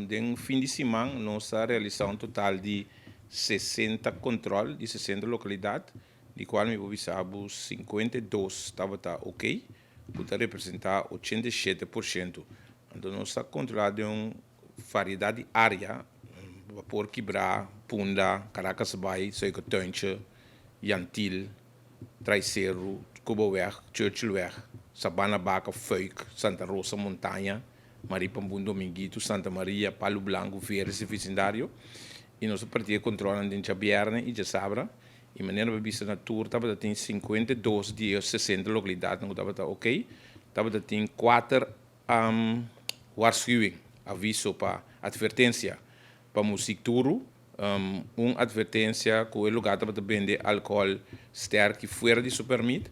de fim de semana, nós realizamos um total de 60 controles de 60 localidades, de qual me observo 52 estava ok, que representar 87%. Então, nós estamos controlando uma variedade de área, Vapor Quibra, Punda, Caracas Bay, Soicotanche, Yantil, Traiceiro, Cuboweg, Churchillweg, Sabana Baca, Fuik, Santa Rosa Montanha, Maripambun Dominguito, Santa Maria, Palo Blanco, Veres e Vicendário. E nós partimos controlando em Chabierne e Sabra. E maneira de vista na tour, estava tem 52 dias, 60 localidades, não estava ok. Estava tem 4 waarschuwing, aviso para advertência para música tour, advertência que o lugar estava vender álcool sterk fora de supermit.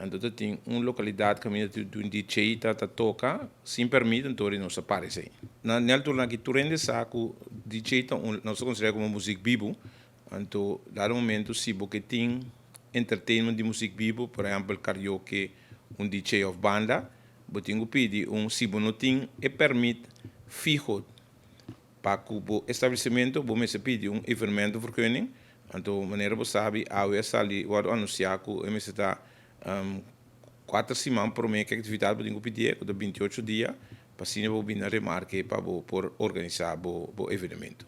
Então tem uma localidade que um DJ toca sem permito, então não se aparece. Na altura que tu rende saco, DJ não se considera como música vivo. Então, dado momento, se você tem entertainment de música vivo, por exemplo, karaoke, um DJ of banda, você tem que pedir se você não tem e permite fijo para o estabelecimento, você pede evenemento vergunning. Então, maneira você sabe, a UES ali, o anunciar que o MS está 4 semanas por mês que atividade você tem que pedir, de 28 dias, para assim você vir a remarque para organizar o evento.